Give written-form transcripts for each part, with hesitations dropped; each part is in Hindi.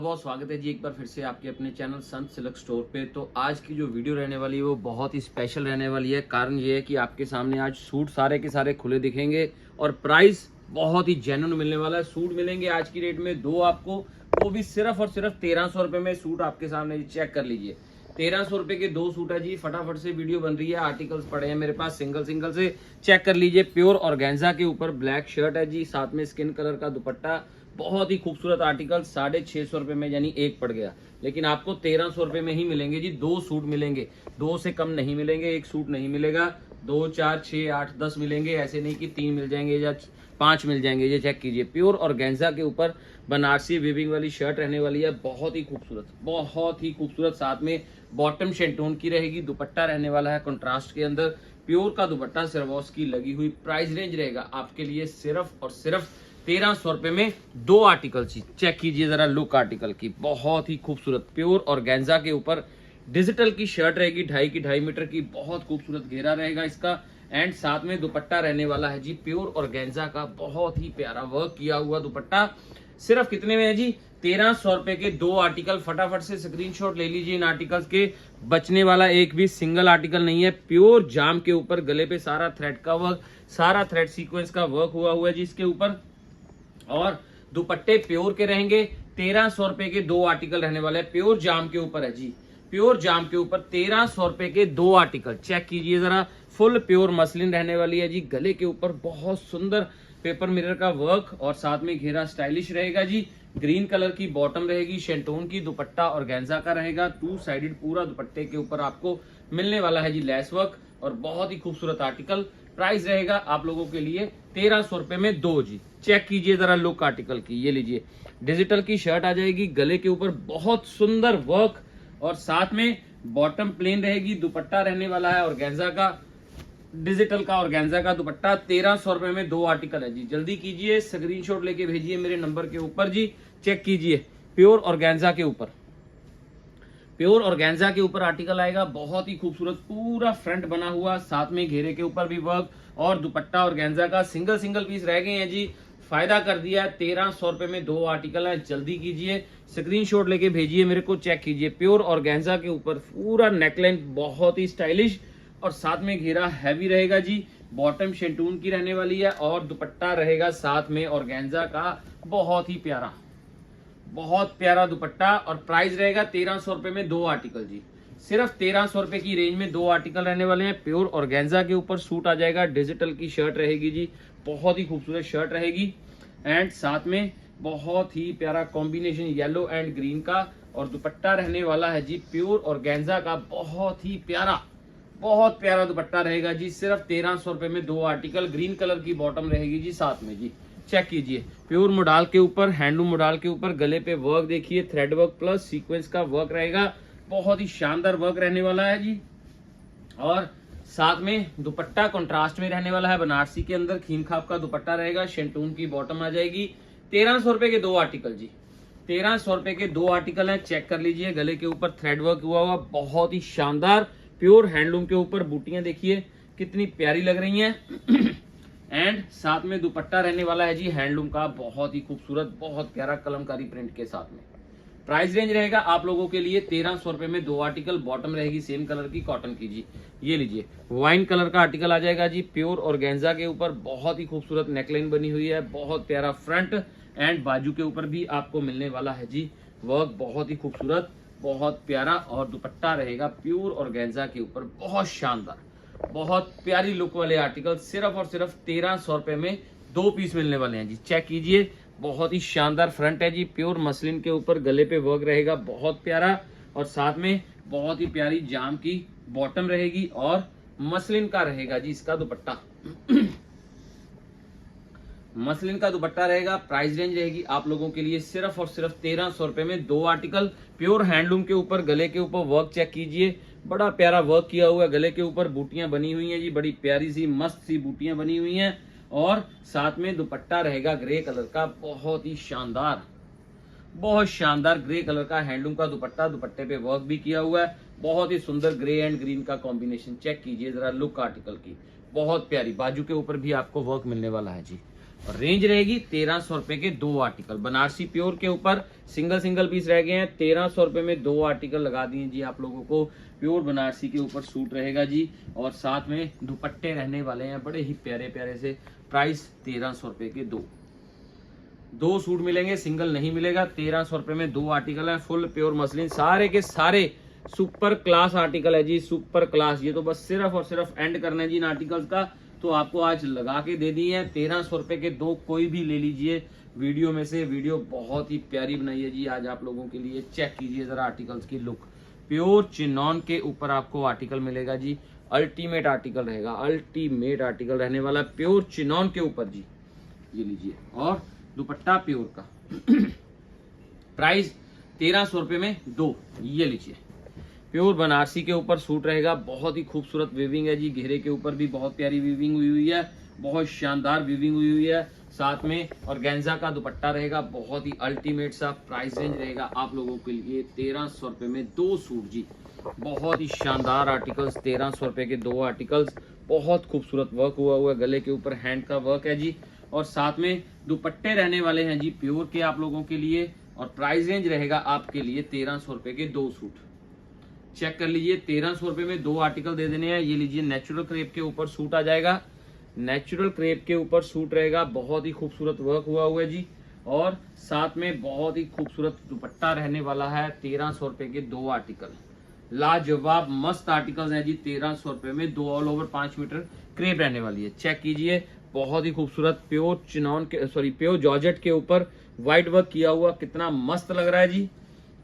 बहुत स्वागत है जी एक बार फिर से आपके अपने चैनल संत सिल्क स्टोर पे। तो आज की जो वीडियो रहने वाली है वो बहुत ही स्पेशल रहने वाली है। कारण ये है कि आपके सामने आज सूट सारे के सारे खुले दिखेंगे और प्राइस बहुत ही जेन्युइन मिलने वाला है। सूट मिलेंगे आज की रेट में दो आपको, वो भी सिर्फ और सिर्फ 1300 रुपए में। सूट आपके सामने चेक कर लीजिए, 1300 रुपए के दो सूट है जी। फटाफट से वीडियो बन रही है, आर्टिकल्स पड़े हैं मेरे पास, सिंगल सिंगल से चेक कर लीजिए। प्योर ऑर्गेन्जा के ऊपर ब्लैक शर्ट है जी, साथ में स्किन कलर का दुपट्टा। बहुत ही खूबसूरत आर्टिकल 650 रुपए में, यानी एक पड़ गया, लेकिन आपको 1300 रुपए में ही मिलेंगे जी। दो सूट मिलेंगे, दो से कम नहीं मिलेंगे, एक सूट नहीं मिलेगा। 2 4 6 8 10 मिलेंगे, ऐसे नहीं कि 3 मिल जाएंगे या 5 मिल जाएंगे। ये चेक कीजिए, प्योर ऑर्गेन्जा के ऊपर बनारसी वीविंग वाली शर्ट रहने वाली है। बहुत ही खूबसूरत, बहुत ही खूबसूरत। साथ में बॉटम शेंटून की रहेगी, दुपट्टा रहने वाला है कंट्रास्ट के अंदर। प्योर का दुपट्टा सिरवॉस की लगी हुई। प्राइस रेंज रहेगा आपके लिए सिर्फ और सिर्फ 1300 रुपए में दो आर्टिकल। चेक कीजिए जरा लुक आर्टिकल की, बहुत ही खूबसूरत। प्योर ऑर्गेन्जा के ऊपर डिजिटल की शर्ट रहेगी, 2.5 की 2.5 मीटर की। बहुत खूबसूरत घेरा रहेगा इसका, एंड साथ में दुपट्टा रहने वाला है जी प्योर ऑर्गेन्जा का। बहुत ही प्यारा वर्क किया हुआ दुपट्टा। सिर्फ कितने में है जी? 1300 रुपए के दो आर्टिकल। फटाफट से स्क्रीनशॉट ले लीजिए इन आर्टिकल्स के, बचने वाला एक भी सिंगल आर्टिकल नहीं है। प्योर जाम के ऊपर गले पे सारा थ्रेड का वर्क, सारा थ्रेड सीक्वेंस का वर्क हुआ है जी इसके ऊपर। और दुपट्टे प्योर के रहेंगे। 1300 रुपए के दो आर्टिकल रहने वाले हैं। प्योर जाम के ऊपर है जी, प्योर जाम के ऊपर 1300 रुपए के दो आर्टिकल। चेक कीजिए जरा, फुल प्योर मसलिन रहने वाली है जी। गले के ऊपर बहुत सुंदर पेपर मिरर का वर्क और साथ में घेरा स्टाइलिश रहेगा जी। ग्रीन कलर की बॉटम रहेगी, शेंटून की। दुपट्टा ऑर्गेन्जा का रहेगा, 2 साइडेड पूरा दुपट्टे के ऊपर आपको मिलने वाला है जी लेस वर्क। और बहुत ही खूबसूरत आर्टिकल। प्राइस रहेगा आप लोगों के लिए 1300 रुपए में दो जी। चेक कीजिए जरा लुक आर्टिकल की, ये लीजिए। डिजिटल की शर्ट आ जाएगी, गले के ऊपर बहुत सुंदर वर्क और साथ में बॉटम प्लेन रहेगी। दुपट्टा रहने वाला है ऑर्गेन्जा का, डिजिटल का ऑर्गेन्जा का दुपट्टा। 1300 रुपए में दो आर्टिकल है जी। जल्दी कीजिए, स्क्रीनशॉट लेके भेजिए मेरे नंबर के ऊपर जी। चेक कीजिए, प्योर ऑर्गेन्जा के ऊपर, प्योर ऑर्गेन्जा के ऊपर आर्टिकल आएगा। बहुत ही खूबसूरत, पूरा फ्रंट बना हुआ, साथ में घेरे के ऊपर भी वर्क और दुपट्टा ऑर्गेन्जा का। सिंगल सिंगल पीस रह गए हैं जी, फायदा कर दिया है। 1300 रुपए में दो आर्टिकल है। जल्दी कीजिए, स्क्रीनशॉट लेके भेजिए मेरे को। चेक कीजिए, प्योर ऑर्गेन्जा के ऊपर पूरा नेकलाइन बहुत ही स्टाइलिश और साथ में घेरा हैवी रहेगा जी। बॉटम शेंटून की रहने वाली है और दुपट्टा रहेगा साथ में ऑर्गेन्जा का। बहुत ही प्यारा, बहुत प्यारा दुपट्टा। और प्राइस रहेगा 1300 रुपए में दो आर्टिकल जी। सिर्फ 1300 रुपए की रेंज में दो आर्टिकल रहने वाले हैं। प्योर ऑर्गेन्जा के ऊपर सूट आ जाएगा, डिजिटल की शर्ट रहेगी जी। बहुत ही खूबसूरत शर्ट रहेगी एंड साथ में बहुत ही प्यारा कॉम्बिनेशन येलो एंड ग्रीन का। और दुपट्टा रहने वाला है जी प्योर ऑर्गेन्जा का। बहुत ही प्यारा, बहुत प्यारा दुपट्टा रहेगा जी। सिर्फ 1300 रुपए में दो आर्टिकल। ग्रीन कलर की बॉटम रहेगी जी साथ में जी। चेक कीजिए, प्योर मोडाल के ऊपर, हैंडलूम मोडाल के ऊपर। गले पे वर्क देखिए, थ्रेड वर्क प्लस सीक्वेंस का वर्क रहेगा। बहुत ही शानदार वर्क रहने वाला है जी। और साथ में दुपट्टा कंट्रास्ट में रहने वाला है, बनारसी के अंदर खीम खाप का दुपट्टा रहेगा। शेंटून की बॉटम आ जाएगी। 1300 रुपए के दो आर्टिकल जी, 1300 रुपए के दो आर्टिकल है। चेक कर लीजिए, गले के ऊपर थ्रेड वर्क हुआ बहुत ही शानदार। प्योर हैंडलूम के ऊपर बूटियां देखिए कितनी प्यारी लग रही हैं। एंड साथ में दुपट्टा रहने वाला है जी हैंडलूम का, बहुत ही खूबसूरत, बहुत प्यारा कलमकारी प्रिंट के साथ में। प्राइस रेंज रहेगा आप लोगों के लिए 1300 रुपए में दो आर्टिकल। बॉटम रहेगी सेम कलर की, कॉटन की जी। ये लीजिए, वाइन कलर का आर्टिकल आ जाएगा जी प्योर ऑर्गेन्जा के ऊपर। बहुत ही खूबसूरत नेकलाइन बनी हुई है, बहुत प्यारा फ्रंट एंड बाजू के ऊपर भी आपको मिलने वाला है जी वर्क। बहुत ही खूबसूरत, बहुत प्यारा। और दुपट्टा रहेगा प्योर ऑर्गेन्जा के ऊपर, बहुत शानदार, बहुत प्यारी लुक वाले आर्टिकल। सिर्फ और सिर्फ 1300 रुपए में दो पीस मिलने वाले हैं जी। चेक कीजिए, बहुत ही शानदार फ्रंट है जी। प्योर मसलिन के ऊपर गले पे वर्क रहेगा बहुत प्यारा और साथ में बहुत ही प्यारी जाम की बॉटम रहेगी और मसलिन का रहेगा जी इसका दुपट्टा। मसलिन का दुपट्टा रहेगा। प्राइस रेंज रहेगी आप लोगों के लिए सिर्फ और सिर्फ 1300 रुपए में दो आर्टिकल। प्योर हैंडलूम के ऊपर, गले के ऊपर वर्क चेक कीजिए, बड़ा प्यारा वर्क किया हुआ है। गले के ऊपर बूटियां बनी हुई हैं जी, बड़ी प्यारी सी मस्त सी बूटियां बनी हुई हैं। और साथ में दुपट्टा रहेगा ग्रे कलर का, बहुत ही शानदार, बहुत शानदार ग्रे कलर का हैंडलूम का दुपट्टा। दुपट्टे पे वर्क भी किया हुआ है, बहुत ही सुंदर ग्रे एंड ग्रीन का कॉम्बिनेशन। चेक कीजिए जरा लुक आर्टिकल की, बहुत प्यारी। बाजू के ऊपर भी आपको वर्क मिलने वाला है जी। और रेंज रहेगी 1300 रुपए के 2 आर्टिकल। बनारसी प्योर के ऊपर सिंगल पीस रह गए हैं, 1300 रुपए में 2 आर्टिकल लगा दिए जी आप लोगों को। प्योर बनारसी के ऊपर सूट रहेगा जी, और साथ में दुपट्टे रहने वाले हैं बड़े ही प्यारे प्यारे से। प्राइस 1300 रुपए के 2 सूट मिलेंगे, सिंगल नहीं मिलेगा। 1300 रुपए में 2 आर्टिकल है, फुल प्योर मसलिन, सारे के सारे सुपर क्लास आर्टिकल है जी, सुपर क्लास। ये तो बस सिर्फ और सिर्फ एंड करना है जी इन आर्टिकल्स का, तो आपको आज लगा के दे दी है 1300 रुपए के 2, कोई भी ले लीजिए वीडियो में से। वीडियो बहुत ही प्यारी बनाई है जी आज आप लोगों के लिए। चेक कीजिए जरा आर्टिकल्स की लुक। प्योर चिनॉन के ऊपर आपको आर्टिकल मिलेगा जी, अल्टीमेट आर्टिकल रहेगा, अल्टीमेट आर्टिकल रहने वाला प्योर चिनॉन के ऊपर जी। ये लीजिए, और दुपट्टा प्योर का प्राइस 1300 रुपए में 2, ये लीजिए। प्योर बनारसी के ऊपर सूट रहेगा, बहुत ही खूबसूरत वीविंग है जी, घेरे के ऊपर भी बहुत प्यारी वीविंग हुई हुई है, बहुत शानदार वीविंग हुई हुई है। साथ में ऑर्गेन्जा का दुपट्टा रहेगा, बहुत ही अल्टीमेट सा। प्राइस रेंज रहेगा आप लोगों के लिए 1300 रुपए में 2 सूट जी, बहुत ही शानदार आर्टिकल्स। 1300 रुपए के 2 आर्टिकल्स, बहुत खूबसूरत वर्क हुआ है, गले के ऊपर हैंड का वर्क है जी, और साथ में दुपट्टे रहने वाले हैं जी प्योर के आप लोगों के लिए। और प्राइस रेंज रहेगा आपके लिए 1300 रुपए के 2 सूट। चेक कर लीजिए, 1300 रुपए में 2 आर्टिकल दे देने हैं। ये लीजिए, नेचुरल क्रेप के ऊपर सूट आ जाएगा, नेचुरल क्रेप के ऊपर सूट रहेगा, बहुत ही खूबसूरत वर्क हुआ है जी, और साथ में बहुत ही खूबसूरत दुपट्टा रहने वाला है। 1300 रुपए के 2 आर्टिकल, लाजवाब मस्त आर्टिकल्स हैं जी। 1300 रुपए में 2 ऑल ओवर 5 मीटर क्रेप रहने वाली है। चेक कीजिए, बहुत ही खूबसूरत प्योर चिनॉन के प्योर जॉर्जेट के ऊपर व्हाइट वर्क किया हुआ, कितना मस्त लग रहा है जी,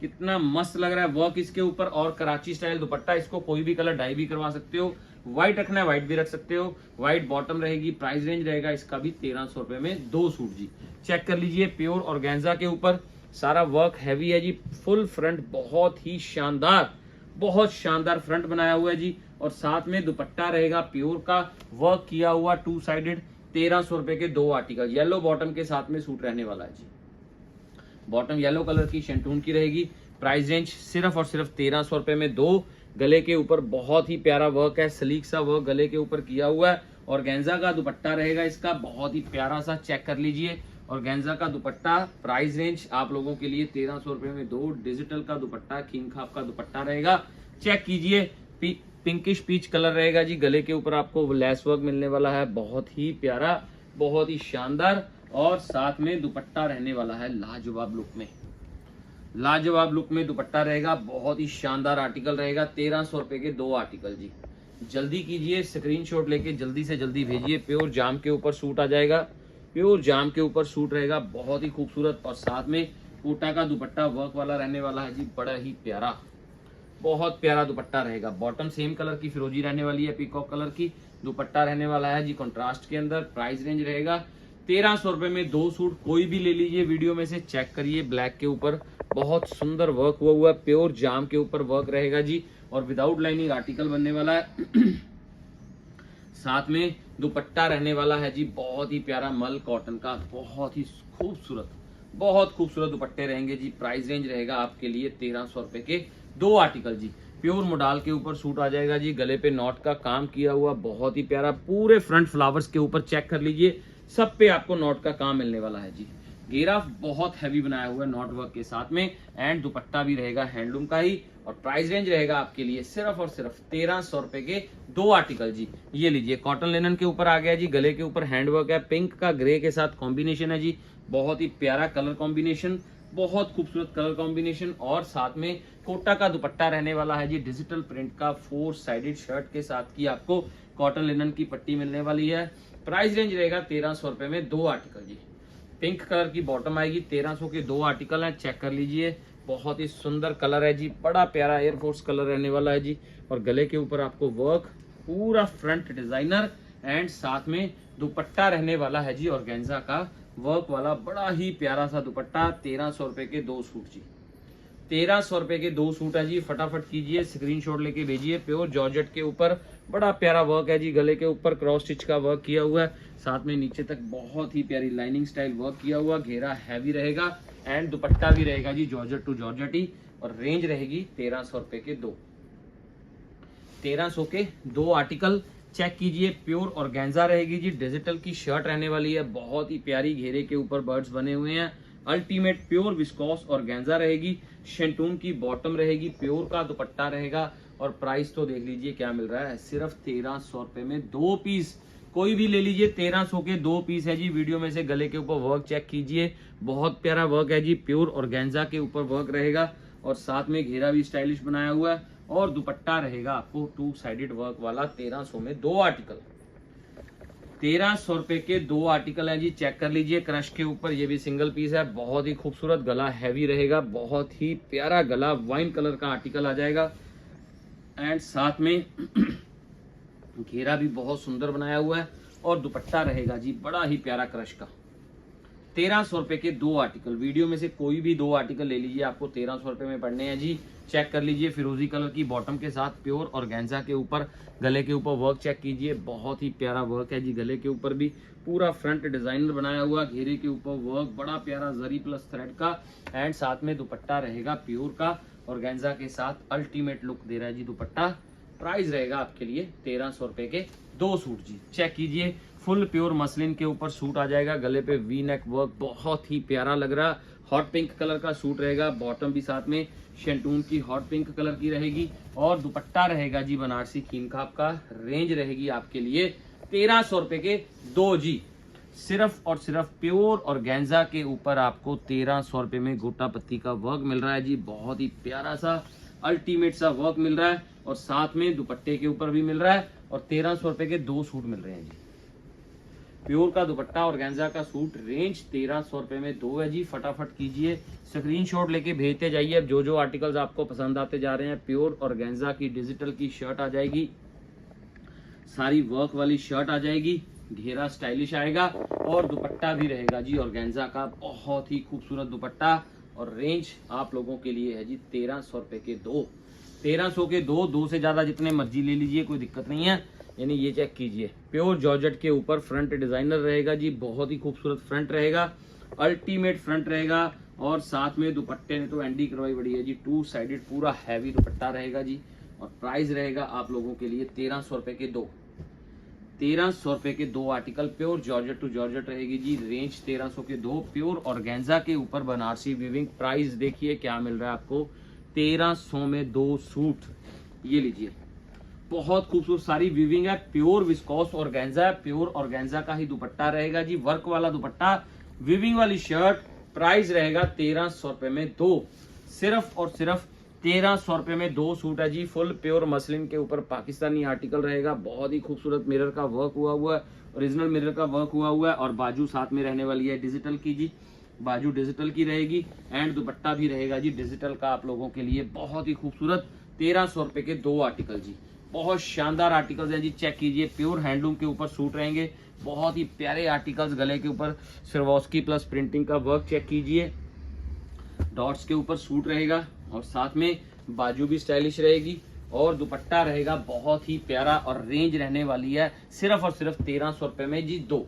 कितना मस्त लग रहा है वर्क इसके ऊपर। और कराची स्टाइल दुपट्टा, इसको कोई भी कलर डाई भी करवा सकते हो, व्हाइट रखना है व्हाइट भी रख सकते हो, व्हाइट बॉटम रहेगी। प्राइस रेंज रहेगा इसका भी 1300 रुपए में 2 सूट जी। चेक कर लीजिए, प्योर ऑर्गेन्जा के ऊपर सारा वर्क हैवी है जी, फुल फ्रंट, बहुत ही शानदार, बहुत शानदार फ्रंट बनाया हुआ है जी, और साथ में दुपट्टा रहेगा प्योर का, वर्क किया हुआ 2 साइडेड। 1300 रुपए के 2 आर्टिकल, येलो बॉटम के साथ में सूट रहने वाला है जी। बॉटम येलो कलर की शेंटून की रहेगी। प्राइस रेंज सिर्फ और सिर्फ 1300 रुपए में 2। गले के ऊपर बहुत ही प्यारा वर्क है, सलीक सा वर्क गले के ऊपर किया हुआ है। ऑर्गेन्जा का दुपट्टा रहेगा इसका, बहुत ही प्यारा सा। चेक कर लीजिए, ऑर्गेन्जा का दुपट्टा। प्राइस रेंज आप लोगों के लिए 1300 रुपए में 2। डिजिटल का दुपट्टा, किंग खाप का दुपट्टा रहेगा। चेक कीजिए, पिंकिश पीच कलर रहेगा जी। गले के ऊपर आपको लेस वर्क मिलने वाला है, बहुत ही प्यारा, बहुत ही शानदार, और साथ में दुपट्टा रहने वाला है लाजवाब लुक में, लाजवाब लुक में दुपट्टा रहेगा, बहुत ही शानदार आर्टिकल रहेगा। 1300 रुपए के 2 आर्टिकल जी। जल्दी कीजिए, स्क्रीनशॉट लेके जल्दी से जल्दी भेजिए। प्योर जाम के ऊपर सूट आ जाएगा, प्योर जाम के ऊपर सूट रहेगा, बहुत ही खूबसूरत, और साथ में कोटा का दुपट्टा वर्क वाला रहने वाला है जी, बड़ा ही प्यारा, बहुत प्यारा दुपट्टा रहेगा। बॉटम सेम कलर की फिरोजी रहने वाली है, पीकॉक कलर की। दुपट्टा रहने वाला है जी कंट्रास्ट के अंदर। प्राइस रेंज रहेगा 1300 रुपए में 2 सूट, कोई भी ले लीजिए वीडियो में से। चेक करिए, ब्लैक के ऊपर बहुत सुंदर वर्क हुआ है, प्योर जाम के ऊपर वर्क रहेगा जी, और विदाउट लाइनिंग आर्टिकल बनने वाला है। साथ में दुपट्टा रहने वाला है जी, बहुत ही प्यारा मल कॉटन का, बहुत ही खूबसूरत, बहुत खूबसूरत दुपट्टे रहेंगे जी। प्राइस रेंज रहेगा आपके लिए 1300 रुपए के 2 आर्टिकल जी। प्योर मोडाल के ऊपर सूट आ जाएगा जी, गले पे नॉट का काम किया हुआ, बहुत ही प्यारा, पूरे फ्रंट फ्लावर्स के ऊपर। चेक कर लीजिए, सब पे आपको नॉट का काम मिलने वाला है जी। घेरा बहुत हैवी बनाया हुआ है नॉट वर्क के साथ में, एंड दुपट्टा भी रहेगा हैंडलूम का ही। और प्राइस रेंज रहेगा आपके लिए सिर्फ और सिर्फ 1300 रुपए के 2 आर्टिकल जी। ये लीजिए, कॉटन लिनन के ऊपर आ गया जी, गले के ऊपर हैंडवर्क है, पिंक का ग्रे के साथ कॉम्बिनेशन है जी, बहुत ही प्यारा कलर कॉम्बिनेशन, बहुत खूबसूरत कलर कॉम्बिनेशन। और साथ में कोटा का दुपट्टा रहने वाला है जी, डिजिटल प्रिंट का 4 साइडेड शर्ट के साथ की आपको कॉटन लिनन की पट्टी मिलने वाली है। प्राइस रेंज रहेगा 1300 रुपए में 2 आर्टिकल जी। पिंक कलर की बॉटम आएगी, 1300 के 2 आर्टिकल हैं। चेक कर लीजिए, बहुत ही सुंदर कलर है जी, बड़ा प्यारा एयरफोर्स कलर रहने वाला है जी। और गले के ऊपर आपको वर्क, पूरा फ्रंट डिजाइनर, एंड साथ में दुपट्टा रहने वाला है जी ऑर्गेन्जा का वर्क वाला, बड़ा ही प्यारा सा दुपट्टा। 1300 रुपए के 2 सूट जी, 1300 रुपए के 2 सूट है जी। फटाफट कीजिए, स्क्रीनशॉट लेके भेजिए। प्योर जॉर्जेट के ऊपर बड़ा प्यारा वर्क है जी, गले के ऊपर क्रॉस स्टिच का वर्क किया हुआ है, साथ में नीचे तक बहुत ही प्यारी लाइनिंग स्टाइल वर्क किया हुआ। घेरा हैवी रहेगा, एंड दुपट्टा भी रहेगा जी जॉर्जेट टू जॉर्जेट ही। और रेंज रहेगी 1300 रुपए के 2, 1300 के 2 आर्टिकल चेक कीजिए, प्योर ऑर्गेन्जा रहेगी जी, डिजिटल की शर्ट रहने वाली है, बहुत ही प्यारी, घेरे के ऊपर बर्ड्स बने हुए हैं। अल्टीमेट प्योर विस्कोस ऑर्गेन्जा रहेगी, शेंटून की बॉटम रहेगी, प्योर का दुपट्टा रहेगा। और प्राइस तो देख लीजिए क्या मिल रहा है, सिर्फ 1300 रुपए में 2 पीस, कोई भी ले लीजिए, 1300 के 2 पीस है जी। वीडियो में से गले के ऊपर वर्क चेक कीजिए, बहुत प्यारा वर्क है जी, प्योर ऑर्गेन्जा के ऊपर वर्क रहेगा और साथ में घेरा भी स्टाइलिश बनाया हुआ है और दुपट्टा रहेगा आपको 2 साइडेड वर्क वाला। 1300 में 2 आर्टिकल, 1300 रुपए के 2 आर्टिकल है जी। चेक कर लीजिए, क्रश के ऊपर ये भी सिंगल पीस है, बहुत ही खूबसूरत गला, हैवी रहेगा, बहुत ही प्यारा गला, वाइन कलर का आर्टिकल आ जाएगा एंड साथ में घेरा भी बहुत सुंदर बनाया हुआ है और दुपट्टा रहेगा जी बड़ा ही प्यारा क्रश का। 1300 रुपए के 2 आर्टिकल, वीडियो में से कोई भी 2 आर्टिकल ले लीजिए, आपको 1300 रुपए में पड़ने हैं जी। चेक कर लीजिए, फिरोजी कलर की बॉटम के साथ प्योर ऑर्गेन्जा के ऊपर, गले के ऊपर वर्क चेक कीजिए, बहुत ही प्यारा वर्क है जी। गले के ऊपर भी पूरा फ्रंट डिजाइनर बनाया हुआ, घेरे के ऊपर वर्क बड़ा प्यारा जरी प्लस थ्रेड का एंड साथ में दुपट्टा रहेगा प्योर का ऑर्गेन्जा के साथ, अल्टीमेट लुक दे रहा है जी दुपट्टा। प्राइस रहेगा आपके लिए 1300 रुपए के 2 सूट जी। चेक कीजिए, फुल प्योर मसलिन के ऊपर सूट आ जाएगा, गले पे वी नेक वर्क बहुत ही प्यारा लग रहा, हॉट पिंक कलर का सूट रहेगा, बॉटम भी साथ में शेंटून की हॉट पिंक कलर की रहेगी और दुपट्टा रहेगा जी बनारसी कीन खाप का। रेंज रहेगी आपके लिए 1300 रुपए के 2 जी। सिर्फ और सिर्फ प्योर ऑर्गेन्जा के ऊपर आपको 1300 रुपए में गोटा पत्ती का वर्क मिल रहा है जी, बहुत ही प्यारा सा अल्टीमेट सा वर्क मिल रहा है और साथ में दुपट्टे के ऊपर भी मिल रहा है और 1300 रुपए के 2 सूट मिल रहे हैं जी। प्योर का दुपट्टा ऑर्गेन्जा का सूट, रेंज 1300 रुपए में 2 है जी। फटाफट कीजिए, स्क्रीनशॉट लेके भेजते जाइए। अब जो जो आर्टिकल्स आपको पसंद आते जा रहे हैं, प्योर ऑर्गेन्जा की डिजिटल की शर्ट आ जाएगी, सारी वर्क वाली शर्ट आ जाएगी, घेरा स्टाइलिश आएगा और दुपट्टा भी रहेगा जी ऑर्गेन्जा का, बहुत ही खूबसूरत दुपट्टा। और रेंज आप लोगों के लिए है जी 1300 रुपए के 2, 1300 के 2 से ज्यादा जितने मर्जी ले लीजिए, कोई दिक्कत नहीं है। यानी ये चेक कीजिए, प्योर जॉर्जेट के ऊपर फ्रंट डिजाइनर रहेगा जी, बहुत ही खूबसूरत फ्रंट रहेगा, अल्टीमेट फ्रंट रहेगा और साथ में दुपट्टे ने तो एंडी करवाई बड़ी है जी, 2 साइडेड पूरा हैवी दुपट्टा रहेगा जी। और प्राइस रहेगा आप लोगों के लिए 1300 रुपए के 2, 1300 रुपए के 2 article, pure georgette to georgette रहेगी जी। रेंज 1300 के 2, प्योर ऑर्गेन्जा के ऊपर बनारसी वीविंग। प्राइस देखिए क्या मिल रहा है आपको, 1300 में 2 सूट, ये लीजिए, बहुत खूबसूरत सारी वीविंग है, प्योर विस्कोस ऑर्गेन्जा है, प्योर ऑर्गेन्जा का ही दुपट्टा रहेगा जी, वर्क वाला दुपट्टा, वीविंग वाली शर्ट। प्राइस रहेगा 1300 रुपए में 2, सिर्फ और सिर्फ 1300 रुपए में 2 सूट है जी। फुल प्योर मसलिन के ऊपर पाकिस्तानी आर्टिकल रहेगा, बहुत ही खूबसूरत मिरर का वर्क हुआ हुआ है, ओरिजिनल मिरर का वर्क हुआ है और बाजू साथ में रहने वाली है डिजिटल की जी, बाजू डिजिटल की रहेगी एंड दुपट्टा भी रहेगा जी डिजिटल का आप लोगों के लिए, बहुत ही खूबसूरत। 1300 रुपए के 2 आर्टिकल जी, बहुत शानदार आर्टिकल्स हैं जी। चेक कीजिए, प्योर हैंडलूम के ऊपर सूट रहेंगे, बहुत ही प्यारे आर्टिकल्स, गले के ऊपर सिरवॉस्की प्लस प्रिंटिंग का वर्क चेक कीजिए, डॉट्स के ऊपर सूट रहेगा और साथ में बाजू भी स्टाइलिश रहेगी और दुपट्टा रहेगा बहुत ही प्यारा और रेंज रहने वाली है सिर्फ और सिर्फ 1300 रुपए में जी 2।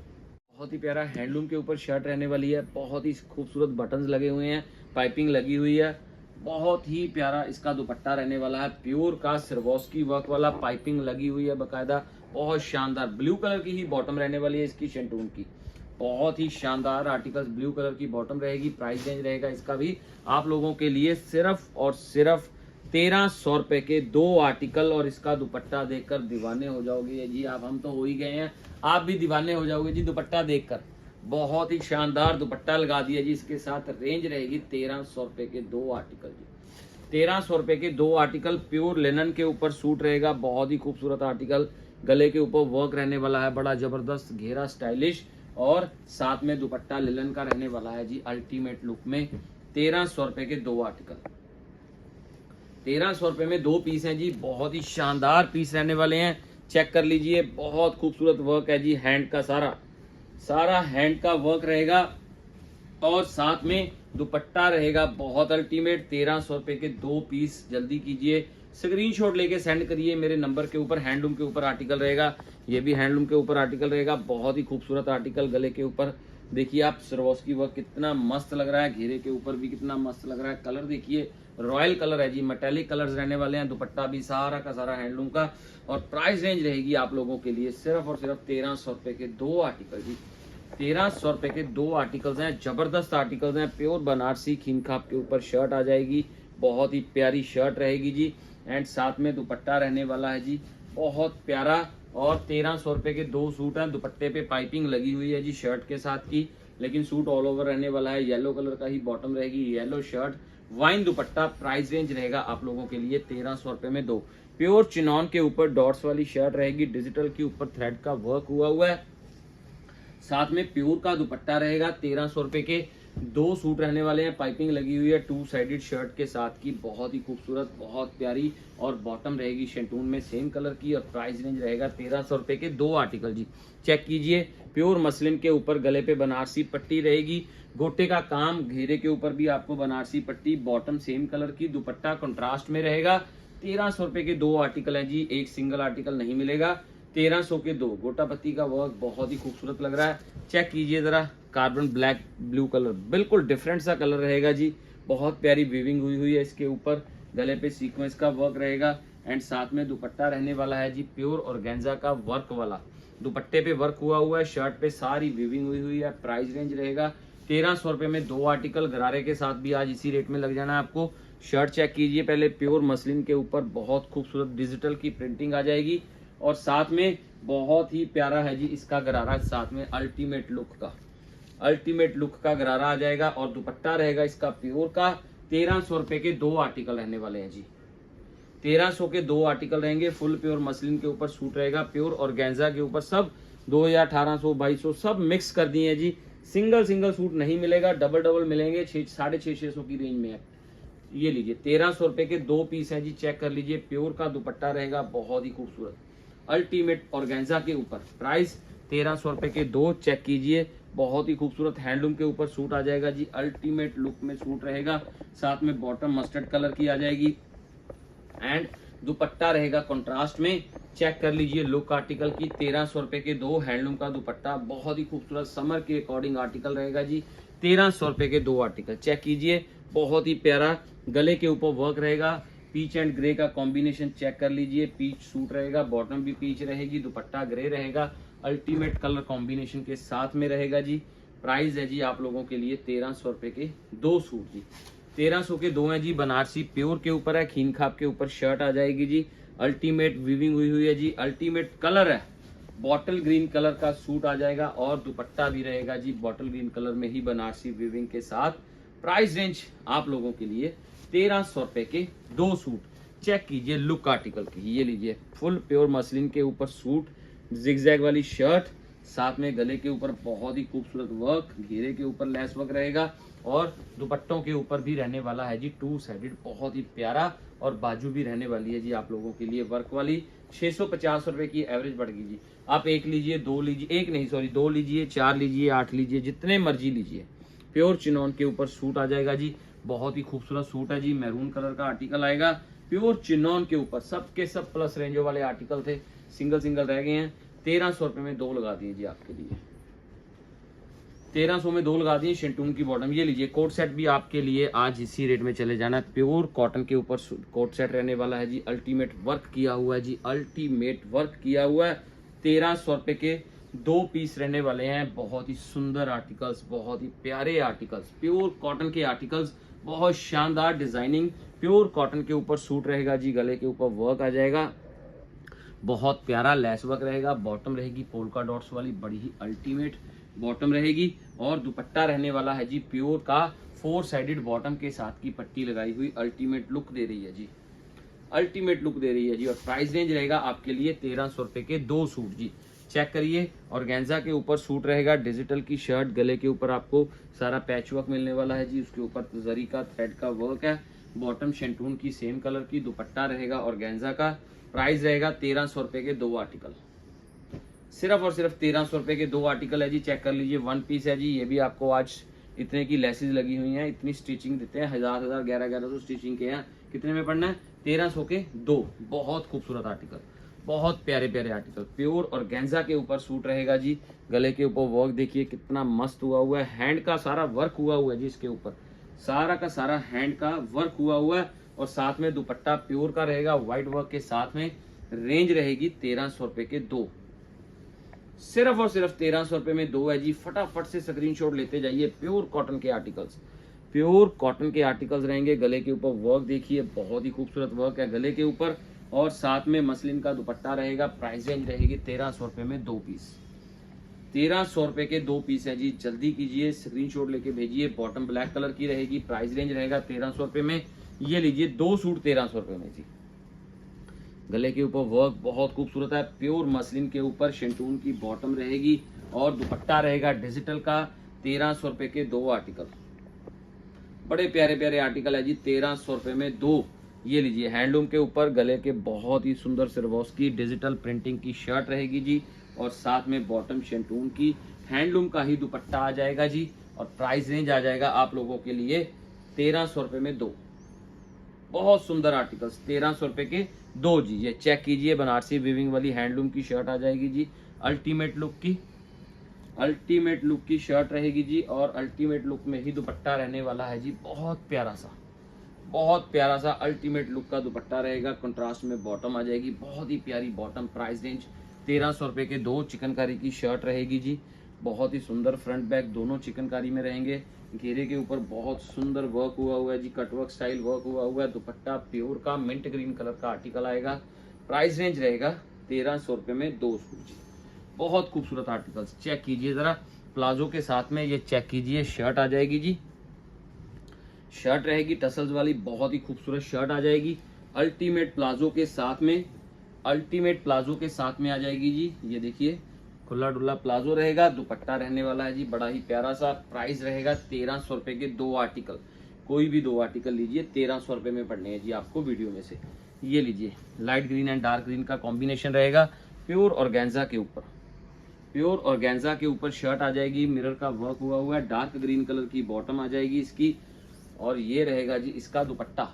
बहुत ही प्यारा हैंडलूम के ऊपर शर्ट रहने वाली है, बहुत ही खूबसूरत बटन्स लगे हुए हैं, पाइपिंग लगी हुई है, बहुत ही प्यारा इसका दुपट्टा रहने वाला है, प्योर का सिरवॉस्की वर्क वाला, पाइपिंग लगी हुई है बकायदा, बहुत शानदार। ब्लू कलर की ही बॉटम रहने वाली है इसकी, शेंटून की, बहुत ही शानदार आर्टिकल्स, ब्लू कलर की बॉटम रहेगी। प्राइस रेंज रहेगा इसका भी आप लोगों के लिए सिर्फ और सिर्फ 1300 रुपए के 2 आर्टिकल और इसका दुपट्टा देखकर दीवाने हो जाओगे जी आप, हम तो हो ही गए हैं, आप भी दीवाने हो जाओगे जी दुपट्टा देखकर, बहुत ही शानदार दुपट्टा लगा दिया जी इसके साथ। रेंज रहेगी 1300 रुपए के 2 आर्टिकल जी, 1300 रुपए के 2 आर्टिकल, प्योर लिनन के ऊपर सूट रहेगा, बहुत ही खूबसूरत आर्टिकल, गले के ऊपर वर्क रहने वाला है, बड़ा जबरदस्त घेरा स्टाइलिश और साथ में दुपट्टा लिनन का रहने वाला है जी अल्टीमेट लुक में। 1300 रुपए के 2 आर्टिकल, 1300 रुपए में 2 पीस हैं जी, बहुत ही शानदार पीस रहने वाले हैं। चेक कर लीजिए, बहुत खूबसूरत वर्क है जी, हैंड का सारा हैंड का वर्क रहेगा और साथ में दुपट्टा रहेगा बहुत अल्टीमेट। 1300 रुपए के 2 पीस, जल्दी कीजिए, स्क्रीनशॉट लेके सेंड करिए मेरे नंबर के ऊपर। हैंडलूम के ऊपर आर्टिकल रहेगा, ये भी हैंडलूम के ऊपर आर्टिकल रहेगा, बहुत ही खूबसूरत आर्टिकल, गले के ऊपर देखिए आप सिरवॉस्की वर्क कितना मस्त लग रहा है, घेरे के ऊपर भी कितना मस्त लग रहा है, कलर देखिए रॉयल कलर है जी, मेटेलिक कलर्स रहने वाले हैं। दुपट्टा भी सारा का सारा हैंडलूम का। और प्राइस रेंज रहेगी आप लोगों के लिए सिर्फ और सिर्फ 1300 रुपए के 2 आर्टिकल जी। 1300 रुपए के 2 आर्टिकल्स हैं, जबरदस्त आर्टिकल्स हैं। प्योर बनारसी खीन खाप के ऊपर शर्ट आ जाएगी, बहुत ही प्यारी शर्ट रहेगी जी। एंड साथ में दुपट्टा रहने वाला है जी, बहुत प्यारा। और 1300 रुपए के 2 सूट हैं। दुपट्टे पे पाइपिंग लगी हुई है जी शर्ट के साथ की, लेकिन सूट ऑल ओवर रहने वाला है। येलो कलर का ही बॉटम रहेगी, येलो शर्ट, वाइन दुपट्टा। प्राइस रेंज रहेगा आप लोगों के लिए 1300 रुपए में 2। प्योर चिनॉन के ऊपर डॉट्स वाली शर्ट रहेगी, डिजिटल के ऊपर थ्रेड का वर्क हुआ है। साथ में प्योर का दुपट्टा रहेगा। 1300 रुपए के 2 सूट रहने वाले हैं, पाइपिंग लगी हुई है 2 साइडेड शर्ट के साथ की, बहुत ही खूबसूरत, बहुत प्यारी। और बॉटम रहेगी शेंटून में सेम कलर की। और प्राइस रेंज रहेगा 1300 रुपए के 2 आर्टिकल जी। चेक कीजिए, प्योर मसलिन के ऊपर गले पे बनारसी पट्टी रहेगी, गोटे का काम, घेरे के ऊपर भी आपको बनारसी पट्टी, बॉटम सेम कलर की, दुपट्टा कंट्रास्ट में रहेगा। 1300 रुपए के 2 आर्टिकल है जी, एक सिंगल आर्टिकल नहीं मिलेगा। 1300 के 2, गोटा पत्ती का वर्क बहुत ही खूबसूरत लग रहा है। चेक कीजिए जरा, कार्बन ब्लैक ब्लू कलर, बिल्कुल डिफरेंट सा कलर रहेगा जी। बहुत प्यारी वीविंग हुई है इसके ऊपर, गले पे सीक्वेंस का वर्क रहेगा। एंड साथ में दुपट्टा रहने वाला है जी प्योर ऑर्गेन्जा का वर्क वाला, दुपट्टे पे वर्क हुआ है, शर्ट पे सारी वीविंग हुई है। प्राइस रेंज रहेगा 1300 रुपए में 2 आर्टिकल। गरारे के साथ भी आज इसी रेट में लग जाना है आपको। शर्ट चेक कीजिए पहले, प्योर मसलिन के ऊपर बहुत खूबसूरत डिजिटल की प्रिंटिंग आ जाएगी। और साथ में बहुत ही प्यारा है जी इसका गरारा, साथ में अल्टीमेट लुक का गरारा आ जाएगा। और दुपट्टा रहेगा इसका प्योर का। 1300 रुपए के 2 आर्टिकल रहने वाले हैं जी। 1300 के 2 आर्टिकल रहेंगे। फुल प्योर मसलिन के ऊपर सूट रहेगा, प्योर ऑर्गेन्जा के ऊपर, सब 2000, 1800, 2200 सब मिक्स कर दिए हैं जी। सिंगल सूट नहीं मिलेगा, डबल मिलेंगे। 650-600 की रेंज में है। ये लीजिए 1300 रुपए के 2 पीस हैं जी, चेक कर लीजिए। प्योर का दुपट्टा रहेगा, बहुत ही खूबसूरत अल्टीमेट ऑर्गेन्जा के ऊपर। प्राइस 1300 रुपए के 2, चेक कीजिए। बहुत ही खूबसूरत हैंडलूम के ऊपर सूट आ जाएगा जी, अल्टीमेट लुक में सूट रहेगा। साथ में बॉटम मस्टर्ड कलर की आ जाएगी एंड दुपट्टा रहेगा कंट्रास्ट में। चेक कर लीजिए लुक आर्टिकल की। 1300 रुपए के 2 हैंडलूम का दुपट्टा, बहुत ही खूबसूरत समर के अकॉर्डिंग आर्टिकल रहेगा जी। 1300 रुपए के 2 आर्टिकल, चेक कीजिए, बहुत ही प्यारा। गले के ऊपर वर्क रहेगा, पीच एंड ग्रे का कॉम्बिनेशन चेक कर लीजिए। पीच सूट रहेगा, बॉटम भी पीच रहेगी, दुपट्टा ग्रे रहेगा, अल्टीमेट कलर कॉम्बिनेशन के साथ में रहेगा जी। प्राइस है जी आप लोगों के लिए 1300 रुपए के 2 सूट जी। 1300 के 2 हैं जी। बनारसी प्योर के ऊपर है, खीन खाप के ऊपर शर्ट आ जाएगी जी। अल्टीमेट वीविंग हुई है जी, अल्टीमेट कलर है, बॉटल ग्रीन कलर का सूट आ जाएगा। और दुपट्टा भी रहेगा जी बॉटल ग्रीन कलर में ही, बनारसी वीविंग के साथ। प्राइस रेंज आप लोगों के लिए 1300 रुपए के 2 सूट। चेक कीजिए लुक आर्टिकल की, ये लीजिए फुल प्योर मसलिन के ऊपर सूट, जिगजैग वाली शर्ट, साथ में गले के ऊपर बहुत ही खूबसूरत वर्क, घेरे के ऊपर लेस वर्क रहेगा। और दुपट्टों के ऊपर भी रहने वाला है जी 2 साइडेड, बहुत ही प्यारा। और बाजू भी रहने वाली है जी आप लोगों के लिए वर्क वाली। 650 रुपए की एवरेज बढ़ गई जी। आप एक लीजिए, 2 लीजिए, एक नहीं सॉरी 2 लीजिए, 4 लीजिए, 8 लीजिए, जितने मर्जी लीजिए। प्योर चिनॉन के ऊपर सूट आ जाएगा जी, बहुत ही खूबसूरत सूट है जी। मैरून कलर का आर्टिकल आएगा, प्योर चिनॉन के ऊपर। सबके सब प्लस रेंजो वाले आर्टिकल थे, सिंगल रह गए हैं। 1300 रुपए में 2 लगा दिए जी आपके लिए। 1300 में 2 लगा दिए। शेंटून की बॉटम, ये लीजिए कोट सेट भी आपके लिए आज इसी रेट में चले जाना है। प्योर कॉटन के ऊपर कोट सेट रहने वाला है जी, अल्टीमेट वर्क किया हुआ है जी, अल्टीमेट वर्क किया हुआ है। 1300 रुपए के 2 पीस रहने वाले हैं। बहुत ही सुंदर आर्टिकल्स, बहुत ही प्यारे आर्टिकल्स, प्योर कॉटन के आर्टिकल्स, बहुत शानदार डिजाइनिंग। प्योर कॉटन के ऊपर सूट रहेगा जी, गले के ऊपर वर्क आ जाएगा, बहुत प्यारा लेस वर्क रहेगा। बॉटम रहेगी पोल्का डॉट्स वाली, बड़ी ही अल्टीमेट बॉटम रहेगी। और दुपट्टा रहने वाला है जी प्योर का, 4 साइडेड बॉटम के साथ की पट्टी लगाई हुई, अल्टीमेट लुक दे रही है जी, अल्टीमेट लुक दे रही है जी। और प्राइस रेंज रहेगा आपके लिए 1300 रुपए के 2 सूट जी। चेक करिए, ऑर्गेन्जा के ऊपर सूट रहेगा, डिजिटल की शर्ट, गले के ऊपर आपको सारा पैच वर्क मिलने वाला है जी, उसके ऊपर जरी का थ्रेड का वर्क है, बॉटम शेंटून की सेम कलर की, दुपट्टा रहेगा ऑर्गेन्जा का। प्राइस रहेगा 1300 रुपए के 2 आर्टिकल, सिर्फ और सिर्फ 1300 रुपए के 2 आर्टिकल है जी। चेक कर लीजिए, 1 पीस है जी। ये भी आपको आज इतने की लेसेस लगी हुई हैं, इतनी स्टिचिंग देते हैं, 1000 1100 स्टिचिंग के हैं। कितने में पड़ना है? 1300 के 2। बहुत खूबसूरत आर्टिकल, बहुत प्यारे प्यारे आर्टिकल। प्योर और गेंजा के ऊपर सूट रहेगा जी, गले के ऊपर वर्क देखिए कितना मस्त हुआ है, हैंड का सारा वर्क हुआ है जी इसके ऊपर, सारा का सारा हैंड का वर्क हुआ है और साथ में दुपट्टा प्योर का रहेगा व्हाइट वर्क के साथ में। रेंज रहेगी 1300 रुपए के दो, सिर्फ और सिर्फ 1300 रुपए में दो है जी। फटाफट से स्क्रीनशॉट लेते जाइए। प्योर कॉटन के आर्टिकल्स, प्योर कॉटन के आर्टिकल्स रहेंगे। गले के ऊपर वर्क देखिए, बहुत ही खूबसूरत वर्क है गले के ऊपर और साथ में मसलिन का दुपट्टा रहेगा। प्राइस रेंज रहेगी 1300 रुपए में दो पीस। 1300 रुपए के दो पीस है जी। जल्दी कीजिए, स्क्रीनशॉट लेके भेजिए। बॉटम ब्लैक कलर की रहेगी। प्राइस रेंज रहेगा 1300 रुपए में। ये लीजिए दो सूट 1300 रुपए में जी। गले के ऊपर वर्क बहुत खूबसूरत है। प्योर मसलिन के ऊपर शेंटून की बॉटम रहेगी और दुपट्टा रहेगा डिजिटल का। 1300 रुपए के दो आर्टिकल, बड़े प्यारे प्यारे आर्टिकल है जी। 1300 रुपए में दो। ये लीजिए हैंडलूम के ऊपर गले के बहुत ही सुंदर सिरवॉस्की डिजिटल प्रिंटिंग की शर्ट रहेगी जी और साथ में बॉटम शेंटून की हैंडलूम का ही दुपट्टा आ जाएगा जी। और प्राइस रेंज आ जाएगा आप लोगों के लिए 1300 रुपए में दो। बहुत सुंदर आर्टिकल्स 1300 रुपए के दो जी। ये चेक कीजिए, बनारसी वीविंग वाली हैंडलूम की शर्ट आ जाएगी जी। अल्टीमेट लुक की शर्ट रहेगी जी और अल्टीमेट लुक में ही दुपट्टा रहने वाला है जी। बहुत प्यारा सा अल्टीमेट लुक का दुपट्टा रहेगा। कंट्रास्ट में बॉटम आ जाएगी, बहुत ही प्यारी बॉटम। प्राइस रेंज 1300 रुपए के दो। चिकनकारी की शर्ट रहेगी जी। बहुत ही सुंदर फ्रंट बैक दोनों चिकनकारी में रहेंगे। घेरे के ऊपर बहुत सुंदर वर्क हुआ है जी, कटवर्क स्टाइल वर्क हुआ है। दुपट्टा प्योर का मिंट ग्रीन कलर का आर्टिकल आएगा। प्राइस रेंज रहेगा 1300 रुपए में दो सूट जी। बहुत खूबसूरत आर्टिकल्स। चेक कीजिए जरा, प्लाजो के साथ में ये चेक कीजिए शर्ट आ जाएगी जी। शर्ट रहेगी टसल्स वाली, बहुत ही खूबसूरत शर्ट आ जाएगी। अल्टीमेट प्लाजो के साथ में आ जाएगी जी। ये देखिए खुला डुल्ला प्लाजो रहेगा। दुपट्टा रहने वाला है जी बड़ा ही प्यारा सा। प्राइस रहेगा 1300 रुपए के दो आर्टिकल। कोई भी दो आर्टिकल लीजिए, 1300 रुपए में पड़ने हैं जी आपको वीडियो में से। ये लीजिए light green and dark green का कॉम्बिनेशन रहेगा। प्योर ऑर्गेन्जा के ऊपर शर्ट आ जाएगी। मिरर का वर्क हुआ है। डार्क ग्रीन कलर की बॉटम आ जाएगी इसकी और ये रहेगा जी इसका दुपट्टा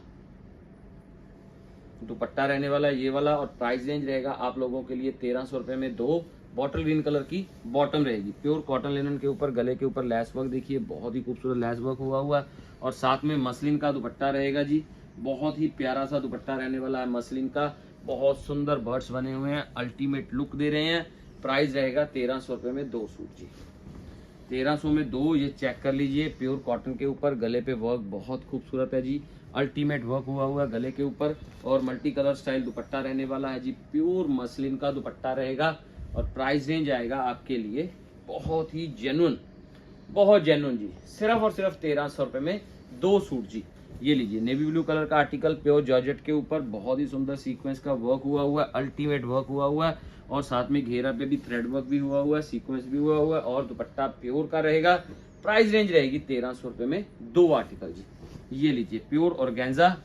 रहने वाला है ये वाला। और प्राइस रेंज रहेगा आप लोगों के लिए 1300 रुपए में दो। बॉटल ग्रीन कलर की बॉटम रहेगी। प्योर कॉटन लिनन के ऊपर गले के ऊपर लेस वर्क देखिए, बहुत ही खूबसूरत लेस वर्क हुआ है और साथ में मसलिन का दुपट्टा रहेगा जी। बहुत ही प्यारा सा दुपट्टा रहने वाला है मसलिन का। बहुत सुंदर बर्ड्स बने हुए हैं, अल्टीमेट लुक दे रहे हैं। प्राइस रहेगा 1300 रुपए में दो सूट जी। 1300 में दो। ये चेक कर लीजिए, प्योर कॉटन के ऊपर गले पे वर्क बहुत खूबसूरत है जी। अल्टीमेट वर्क हुआ है गले के ऊपर और मल्टी कलर स्टाइल दुपट्टा रहने वाला है जी। प्योर मसलिन का दुपट्टा रहेगा और प्राइस रेंज आएगा आपके लिए बहुत जेन्युइन जी। सिर्फ और सिर्फ 1300 रुपए में दो सूट जी। ये लीजिए नेवी ब्लू कलर का आर्टिकल प्योर जॉर्जेट के ऊपर बहुत ही सुंदर सीक्वेंस का वर्क हुआ है। अल्टीमेट वर्क हुआ है और साथ में घेरा पे भी थ्रेड वर्क भी हुआ है, सीक्वेंस भी हुआ है और दुपट्टा प्योर का रहेगा। प्राइस रेंज रहेगी 1300 रुपए में दो आर्टिकल जी। ये लीजिए प्योर ऑर्गेन्जा,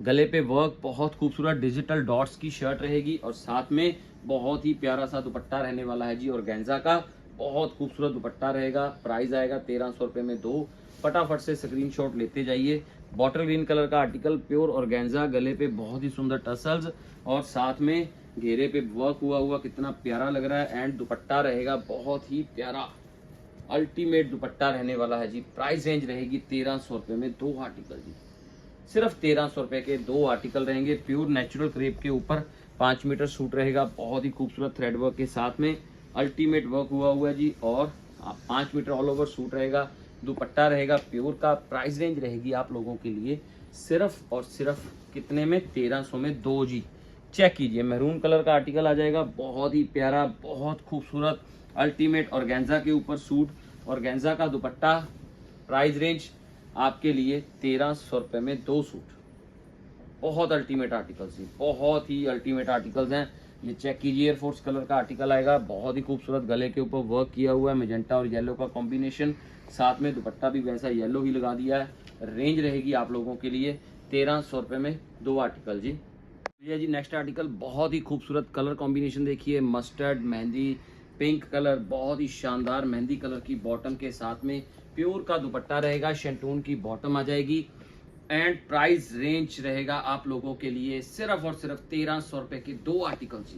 गले पे वर्क बहुत खूबसूरत डिजिटल डॉट्स की शर्ट रहेगी और साथ में बहुत ही प्यारा सा दुपट्टा रहने वाला है जी ऑर्गेन्जा का। बहुत खूबसूरत दुपट्टा रहेगा। प्राइस आएगा 1300 रुपए में दो। फटाफट से स्क्रीनशॉट लेते जाइए। बॉटल ग्रीन कलर का आर्टिकल प्योर ऑर्गेन्जा, गले पे बहुत ही सुंदर टसल्स और साथ में घेरे पे वर्क हुआ कितना प्यारा लग रहा है। एंड दुपट्टा रहेगा बहुत ही प्यारा, अल्टीमेट दुपट्टा रहने वाला है जी। प्राइस रेंज रहेगी 1300 रुपए में दो आर्टिकल जी। सिर्फ 1300 रुपए के दो आर्टिकल रहेंगे। प्योर नेचुरल क्रेप के ऊपर 5 मीटर सूट रहेगा, बहुत ही खूबसूरत थ्रेड वर्क के साथ में अल्टीमेट वर्क हुआ है जी। और 5 मीटर ऑल ओवर सूट रहेगा। दुपट्टा रहेगा प्योर का। प्राइस रेंज रहेगी आप लोगों के लिए सिर्फ और सिर्फ कितने में, 1300 में दो जी। चेक कीजिए, मैरून कलर का आर्टिकल आ जाएगा, बहुत ही प्यारा, बहुत खूबसूरत अल्टीमेट ऑर्गेन्जा के ऊपर सूट, ऑर्गेन्जा का दुपट्टा। प्राइस रेंज आपके लिए 1300 रुपए में दो सूट। बहुत अल्टीमेट आर्टिकल्स हैं, बहुत ही अल्टीमेट आर्टिकल्स हैं। ये चेक कीजिए, एयरफोर्स कलर का आर्टिकल आएगा, बहुत ही खूबसूरत, गले के ऊपर वर्क किया हुआ है, मेजेंटा और येलो का कॉम्बिनेशन, साथ में दुपट्टा भी वैसा येलो ही लगा दिया है। रेंज रहेगी आप लोगों के लिए 1300 रुपए में दो आर्टिकल जी। ये जी नेक्स्ट आर्टिकल, बहुत ही खूबसूरत कलर कॉम्बिनेशन देखिए, मस्टर्ड, मेहंदी, पिंक कलर, बहुत ही शानदार मेहंदी कलर की बॉटम के साथ में प्योर का दुपट्टा रहेगा, शेंटून की बॉटम आ जाएगी। एंड प्राइस रेंज रहेगा आप लोगों के लिए सिर्फ और सिर्फ 1300 रुपए के दो आर्टिकल जी।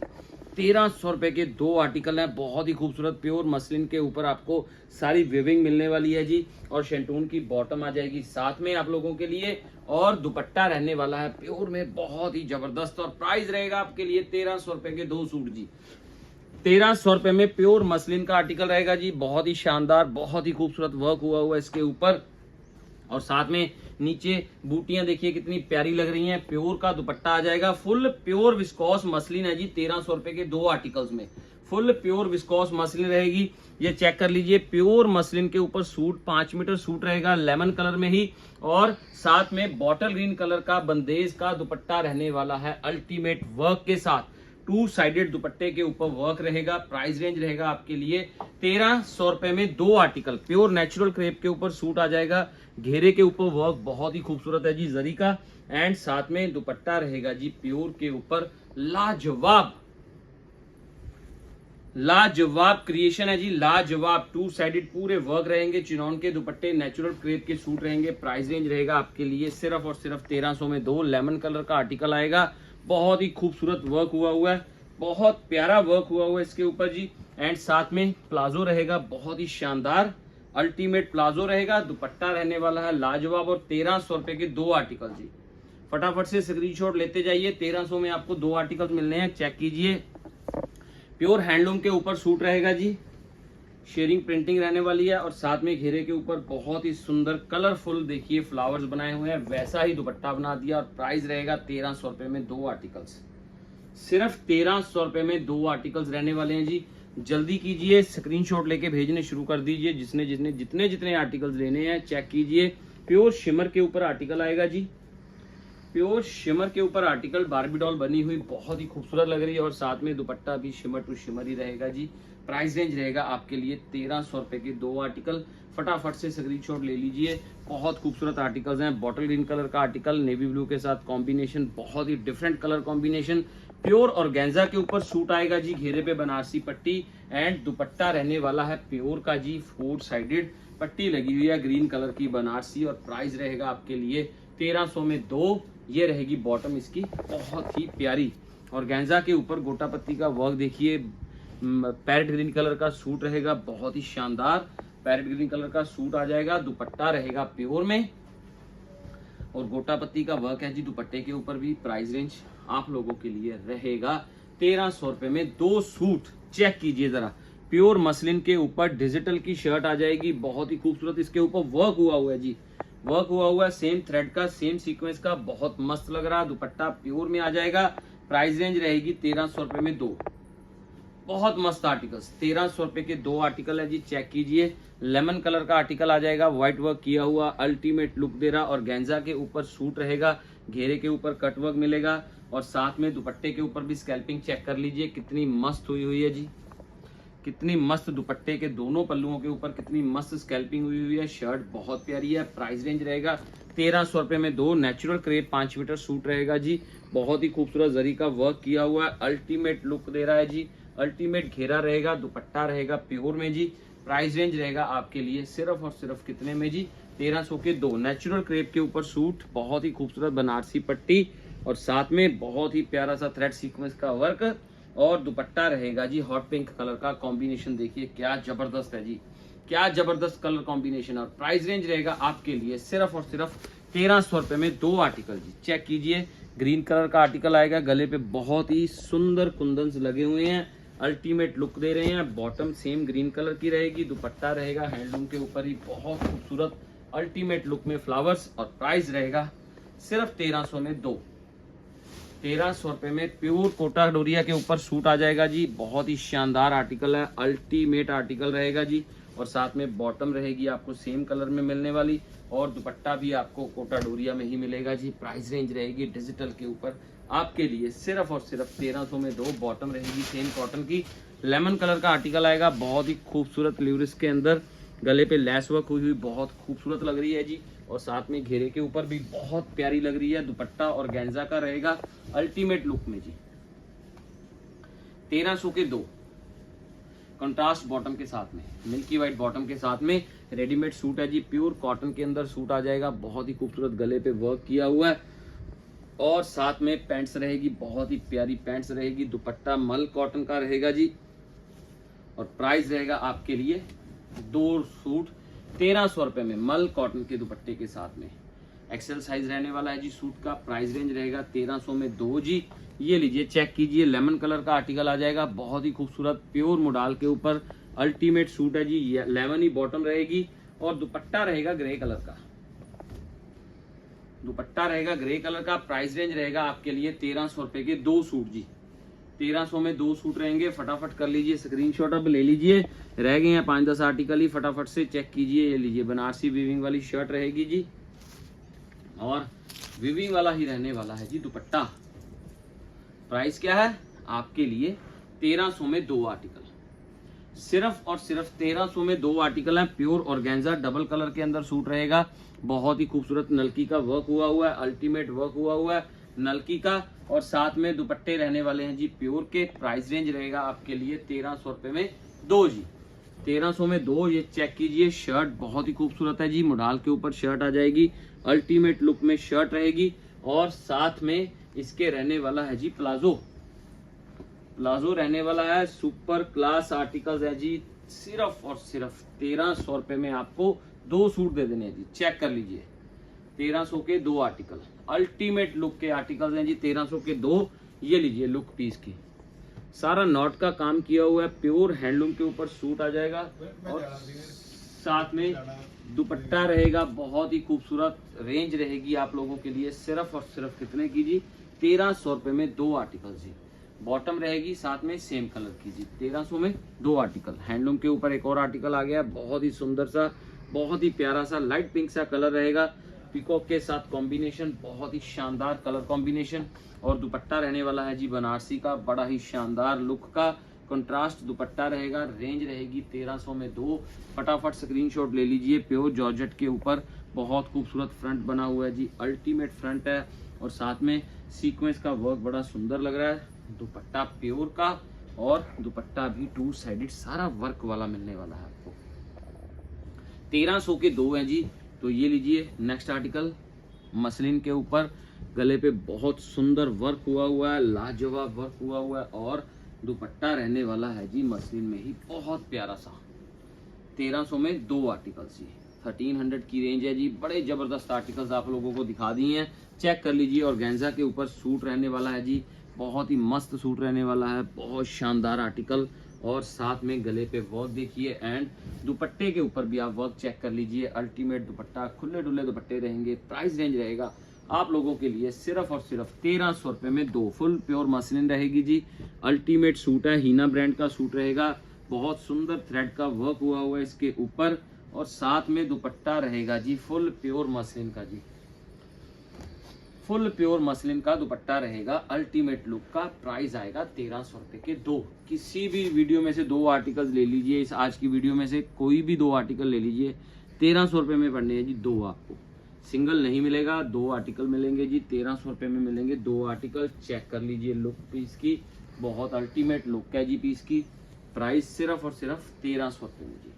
1300 रुपए के 2 आर्टिकल हैं, बहुत ही खूबसूरत प्योर मसलिन के ऊपर आपको सारी वेविंग मिलने वाली है जी। और शेंटून की बॉटम आ जाएगी साथ में आप लोगों के लिए, और दुपट्टा रहने वाला है प्योर में बहुत ही जबरदस्त। और प्राइस रहेगा आपके लिए 1300 रुपए के 2 सूट जी। 1300 रुपए में प्योर मसलिन का आर्टिकल रहेगा जी, बहुत ही शानदार, बहुत ही खूबसूरत वर्क हुआ हुआ इसके ऊपर। और साथ में नीचे बूटियां देखिए कितनी प्यारी लग रही हैं। प्योर का दुपट्टा आ जाएगा, फुल प्योर विस्कोस मसलिन है जी। 1300 रुपए के 2 आर्टिकल्स में फुल प्योर विस्कोस मसलिन रहेगी। ये चेक कर लीजिए, प्योर मसलिन के ऊपर सूट 5 मीटर सूट रहेगा लेमन कलर में ही, और साथ में बॉटल ग्रीन कलर का बंदेज का दुपट्टा रहने वाला है अल्टीमेट वर्क के साथ। 2 साइडेड दुपट्टे के ऊपर वर्क रहेगा। प्राइस रेंज रहेगा आपके लिए 1300 रुपए में 2 आर्टिकल। प्योर नेचुरल क्रेप के ऊपर सूट आ जाएगा, घेरे के ऊपर वर्क बहुत ही खूबसूरत है जी जरी का, एंड साथ में दुपट्टा रहेगा जी प्योर के ऊपर। लाजवाब क्रिएशन है जी, लाजवाब 2 साइडेड पूरे वर्क रहेंगे। चिनॉन के दुपट्टे, नेचुरल क्रेप के सूट रहेंगे। प्राइस रेंज रहेगा आपके लिए सिर्फ और सिर्फ 1300 में 2। लेमन कलर का आर्टिकल आएगा, बहुत ही खूबसूरत वर्क हुआ है, बहुत प्यारा वर्क हुआ है इसके ऊपर जी। एंड साथ में प्लाजो रहेगा, बहुत ही शानदार अल्टीमेट प्लाजो रहेगा। दुपट्टा रहने वाला है लाजवाब, और 1300 रुपए के 2 आर्टिकल जी। फटाफट से स्क्रीनशॉट लेते जाइए। 1300 में आपको 2 आर्टिकल मिलने हैं, चेक कीजिए। प्योर हैंडलूम के ऊपर सूट रहेगा जी, शेयरिंग प्रिंटिंग रहने वाली है, और साथ में घेरे के ऊपर बहुत ही सुंदर कलरफुल देखिए फ्लावर्स बनाए हुए हैं, वैसा ही दुपट्टा बना दिया। और प्राइस रहेगा 1300 रुपए में 2 आर्टिकल्स। सिर्फ 1300 रुपए में 2 आर्टिकल्स रहने वाले हैं जी। जल्दी कीजिए, स्क्रीनशॉट लेके भेजने शुरू कर दीजिए। जितने आर्टिकल्स लेने हैं चेक कीजिए। प्योर शिमर के ऊपर आर्टिकल आएगा जी, प्योर शिमर के ऊपर आर्टिकल, बार्बी डॉल बनी हुई बहुत ही खूबसूरत लग रही है, और साथ में दुपट्टा भी शिमर टू शिमर ही रहेगा जी। प्राइस रेंज रहेगा आपके लिए 1300 रुपए के 2 आर्टिकल। फटाफट से स्क्रीनशॉट ले लीजिए। बहुत खूबसूरत आर्टिकल्स हैं। बॉटल ग्रीन कलर का आर्टिकल, नेवी ब्लू के साथ कॉम्बिनेशन, बहुत ही different colour combination. Pure organza के ऊपर सूट आएगा जी, घेरे पे बनारसी पट्टी, एंड दुपट्टा रहने वाला है प्योर का जी। 4 साइडेड पट्टी लगी हुई है ग्रीन कलर की बनारसी, और प्राइस रहेगा आपके लिए 1300 में 2। ये रहेगी बॉटम इसकी, बहुत ही प्यारी ऑर्गेन्जा के ऊपर गोटा पत्ती का वर्क देखिए। पैरेट ग्रीन कलर का सूट रहेगा, बहुत ही शानदार पैरेट ग्रीन कलर का सूट आ जाएगा। दुपट्टा रहेगा प्योर में, और गोटा पत्ती का वर्क है जी दुपट्टे के ऊपर भी। प्राइस रेंज आप लोगों के लिए रहेगा 1300 रुपए में 2 सूट। चेक कीजिए जरा, प्योर मसलिन के ऊपर डिजिटल की शर्ट आ जाएगी, बहुत ही खूबसूरत इसके ऊपर वर्क हुआ है जी। वर्क हुआ है सेम थ्रेड का, सेम सीक्वेंस का, बहुत मस्त लग रहा है। दुपट्टा प्योर में आ जाएगा। प्राइस रेंज रहेगी 1300 रुपए में 2। बहुत मस्त आर्टिकल्स, 1300 रुपए के 2 आर्टिकल है जी। चेक कीजिए, लेमन कलर का आर्टिकल आ जाएगा, व्हाइट वर्क किया हुआ, अल्टीमेट लुक दे रहा। और गेंजा के ऊपर सूट रहेगा, घेरे के ऊपर कट वर्क मिलेगा, और साथ में दुपट्टे के ऊपर भी स्कैल्पिंग चेक कर लीजिए कितनी मस्त हुई है जी। कितनी मस्त दुपट्टे के दोनों पल्लुओं के ऊपर कितनी मस्त स्कैल्पिंग हुई है। शर्ट बहुत प्यारी है। प्राइस रेंज रहेगा 1300 रुपए में 2। नेचुरल क्रेप 5 मीटर सूट रहेगा जी, बहुत ही खूबसूरत जरी का वर्क किया हुआ है, अल्टीमेट लुक दे रहा है जी। अल्टीमेट घेरा रहेगा, दुपट्टा रहेगा प्योर में जी। प्राइस रेंज रहेगा आपके लिए सिर्फ और सिर्फ कितने में जी, 1300 के 2। नेचुरल क्रेप के ऊपर सूट, बहुत ही खूबसूरत बनारसी पट्टी, और साथ में बहुत ही प्यारा सा थ्रेड सीक्वेंस का वर्क, और दुपट्टा रहेगा जी हॉट पिंक कलर का। कॉम्बिनेशन देखिए क्या जबरदस्त है जी, क्या जबरदस्त कलर कॉम्बिनेशन। और प्राइस रेंज रहेगा आपके लिए सिर्फ और सिर्फ 1300 रुपए में 2 आर्टिकल जी। चेक कीजिए, ग्रीन कलर का आर्टिकल आएगा, गले पे बहुत ही सुंदर कुंदन्स लगे हुए हैं, अल्टीमेट लुक दे रहे हैं। बॉटम सेम ग्रीन कलर की रहेगी, दुपट्टा रहेगा हैंडलूम के ऊपर ही, बहुत खूबसूरत अल्टीमेट लुक में फ्लावर्स। और प्राइस रहेगा सिर्फ 1300 में 2। 1300 रुपए में प्योर कोटा डोरिया के ऊपर सूट आ जाएगा जी, बहुत ही शानदार आर्टिकल है, अल्टीमेट आर्टिकल रहेगा जी। और साथ में बॉटम रहेगी आपको सेम कलर में मिलने वाली, और दुपट्टा भी आपको कोटा डोरिया में ही मिलेगा जी। प्राइस रेंज रहेगी डिजिटल के ऊपर आपके लिए सिर्फ और सिर्फ 1300 में 2। बॉटम रहेगी सेम कॉटन की, लेमन कलर का आर्टिकल आएगा, बहुत ही खूबसूरत ल्यूरिस के अंदर गले पे लेस वर्क हुई बहुत खूबसूरत लग रही है जी। और साथ में घेरे के ऊपर भी बहुत प्यारी लग रही है। दुपट्टा और गेंजा का रहेगा अल्टीमेट लुक में जी। 1300 के 2 कंट्रास्ट बॉटम के साथ में, मिल्की व्हाइट बॉटम के साथ में रेडीमेड सूट है जी। प्योर कॉटन के अंदर सूट आ जाएगा, बहुत ही खूबसूरत गले पे वर्क किया हुआ है, और साथ में पैंट्स रहेगी, बहुत ही प्यारी पैंट्स रहेगी। दुपट्टा मल कॉटन का रहेगा जी। और प्राइस रहेगा आपके लिए 2 सूट 1300 रुपए में, मल कॉटन के दुपट्टे के साथ में। एक्सेल साइज रहने वाला है जी सूट का। प्राइस रेंज रहेगा 1300 में 2 जी। ये लीजिए, चेक कीजिए, लेमन कलर का आर्टिकल आ जाएगा, बहुत ही खूबसूरत प्योर मोडाल के ऊपर अल्टीमेट सूट है जी। लेमन ही बॉटम रहेगी और दुपट्टा रहेगा ग्रे कलर का। दुपट्टा रहेगा ग्रे कलर का। प्राइस रेंज रहेगा आपके लिए 1300 रुपए के 2 सूट जी। 1300 में 2 सूट रहेंगे। फटाफट कर लीजिए स्क्रीनशॉट, अब ले लीजिए। रह गए हैं 5-10 आर्टिकल ही, फटाफट से चेक कीजिए। ये लीजिए, बनारसी वीविंग वाली शर्ट रहेगी जी, और वीविंग वाला ही रहने वाला है जी दुपट्टा। प्राइस क्या है आपके लिए 1300 में 2 आर्टिकल। सिर्फ और सिर्फ 1300 में 2 आर्टिकल हैं। प्योर ऑर्गेन्जा डबल कलर के अंदर सूट रहेगा, बहुत ही खूबसूरत नलकी का वर्क हुआ है, अल्टीमेट वर्क हुआ है नलकी का। और साथ में दुपट्टे रहने वाले हैं जी प्योर के। प्राइस रेंज रहेगा आपके लिए 1300 रुपए में 2 जी। 1300 में 2। ये चेक कीजिए, शर्ट बहुत ही खूबसूरत है जी, मोडाल के ऊपर शर्ट आ जाएगी, अल्टीमेट लुक में शर्ट रहेगी। और साथ में इसके रहने वाला है जी प्लाजो। प्लाजो रहने वाला है, सुपर क्लास आर्टिकल्स है जी। सिर्फ और सिर्फ 1300 रुपए में आपको 2 सूट दे देने हैं जी। चेक कर लीजिए, 1300 के 2 आर्टिकल, अल्टीमेट लुक के आर्टिकल्स हैं जी। 1300 के 2। ये लीजिए, लुक पीस की सारा नॉट का काम किया हुआ है, प्योर हैंडलूम के ऊपर सूट आ जाएगा। और साथ में दुपट्टा रहेगा, बहुत ही खूबसूरत। रेंज रहेगी आप लोगों के लिए सिर्फ और सिर्फ कितने की जी 1300 रुपए में 2 आर्टिकल जी। बॉटम रहेगी साथ में सेम कलर की जी। 1300 में 2 आर्टिकल। हैंडलूम के ऊपर एक और आर्टिकल आ गया, बहुत ही सुंदर सा, बहुत ही प्यारा सा लाइट पिंक सा कलर रहेगा, पीकॉक के साथ कॉम्बिनेशन, बहुत ही शानदार कलर कॉम्बिनेशन। और दुपट्टा रहने वाला है जी बनारसी का, बड़ा ही शानदार लुक का कंट्रास्ट दुपट्टा रहेगा। रेंज रहेगी 1300 में 2। फटाफट स्क्रीनशॉट ले लीजिए। प्योर जॉर्जेट के ऊपर बहुत खूबसूरत फ्रंट बना हुआ है जी, अल्टीमेट फ्रंट है। और साथ में सीक्वेंस का वर्क बड़ा सुंदर लग रहा है। दुपट्टा प्योर का, और दुपट्टा भी 2 साइडेड सारा वर्क वाला मिलने वाला है आपको। 1300 के 2 हैं जी। तो ये लीजिए, नेक्स्ट आर्टिकल मसलिन के ऊपर, गले पे बहुत सुंदर वर्क हुआ है, लाजवाब वर्क हुआ है। और दुपट्टा रहने वाला है जी मसलिन में ही, बहुत प्यारा सा। 1300 में 2 आर्टिकल्स जी। 1300 की रेंज है जी। बड़े जबरदस्त आर्टिकल्स आप लोगों को दिखा दिए हैं, चेक कर लीजिए। और ऑर्गेन्जा के ऊपर सूट रहने वाला है जी, बहुत ही मस्त सूट रहने वाला है, बहुत शानदार आर्टिकल। और साथ में गले पे वर्क देखिए, एंड दुपट्टे के ऊपर भी आप वर्क चेक कर लीजिए। अल्टीमेट दुपट्टा, खुले डुले दुपट्टे रहेंगे। प्राइस रेंज रहेगा आप लोगों के लिए सिर्फ और सिर्फ 1300 रुपए में 2। फुल प्योर मसलिन रहेगी जी। अल्टीमेट सूट है, हीना ब्रांड का सूट रहेगा, बहुत सुंदर थ्रेड का वर्क हुआ है इसके ऊपर। और साथ में दुपट्टा रहेगा जी फुल प्योर मसलिन का जी, फुल प्योर मसलिन का दुपट्टा रहेगा, अल्टीमेट लुक का। प्राइस आएगा 1300 रुपए के 2। किसी भी वीडियो में से 2 आर्टिकल्स ले लीजिए, इस आज की वीडियो में से कोई भी 2 आर्टिकल ले लीजिए। 1300 रुपए में पड़ने हैं जी 2 आपको, सिंगल नहीं मिलेगा, 2 आर्टिकल मिलेंगे जी। 1300 रुपए में मिलेंगे 2 आर्टिकल। चेक कर लीजिए लुक पीस की, बहुत अल्टीमेट लुक है जी पीस की। प्राइस सिर्फ और सिर्फ 1300 रुपए में जी।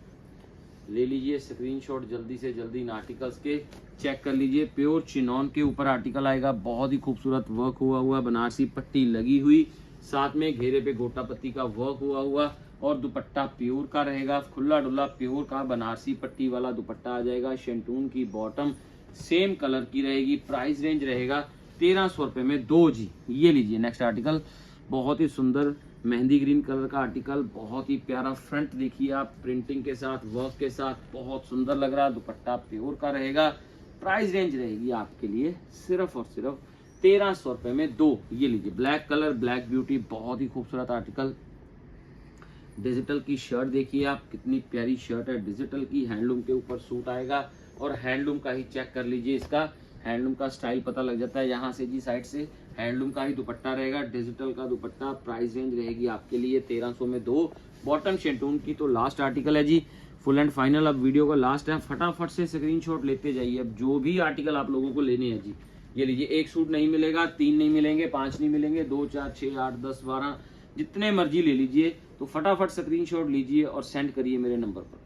ले लीजिए स्क्रीनशॉट जल्दी से जल्दी इन आर्टिकल्स के, चेक कर लीजिए। प्योर चिनॉन के ऊपर आर्टिकल आएगा, बहुत ही खूबसूरत वर्क हुआ बनारसी पट्टी लगी हुई, साथ में घेरे पे गोटा पत्ती का वर्क हुआ। और दुपट्टा प्योर का रहेगा, खुला डुला प्योर का बनारसी पट्टी वाला दुपट्टा आ जाएगा। शेंटून की बॉटम सेम कलर की रहेगी। प्राइस रेंज रहेगा 1300 रुपए में 2 जी। ये लीजिए नेक्स्ट आर्टिकल, बहुत ही सुंदर मेहंदी ग्रीन कलर का आर्टिकल, बहुत ही प्यारा फ्रंट देखिए आप, प्रिंटिंग के साथ वर्क के साथ, बहुत सुंदर लग रहा है। दुपट्टा प्योर का रहेगा। प्राइस रेंज रहेगी आपके लिए सिर्फ और सिर्फ 1300 रुपए में 2। ये लीजिए ब्लैक कलर, ब्लैक ब्यूटी, बहुत ही खूबसूरत आर्टिकल। डिजिटल की शर्ट देखिए आप, कितनी प्यारी शर्ट है, डिजिटल की, हैंडलूम के ऊपर सूट आएगा। और हैंडलूम का ही चेक कर लीजिए, इसका हैंडलूम का स्टाइल पता लग जाता है यहाँ से जी, साइड से हैंडलूम का ही दुपट्टा रहेगा, डिजिटल का दुपट्टा। प्राइस रेंज रहेगी आपके लिए 1300 में 2। बॉटम शेंटून की। तो लास्ट आर्टिकल है जी, फुल एंड फाइनल, अब वीडियो का लास्ट है, फटाफट से स्क्रीनशॉट लेते जाइए। अब जो भी आर्टिकल आप लोगों को लेने हैं जी, ये लीजिए। 1 सूट नहीं मिलेगा, 3 नहीं मिलेंगे, 5 नहीं मिलेंगे, 2, 4, 6, 8, 10, 12 जितने मर्जी ले लीजिए। तो फटाफट स्क्रीनशॉट लीजिए और सेंड करिए मेरे नंबर पर।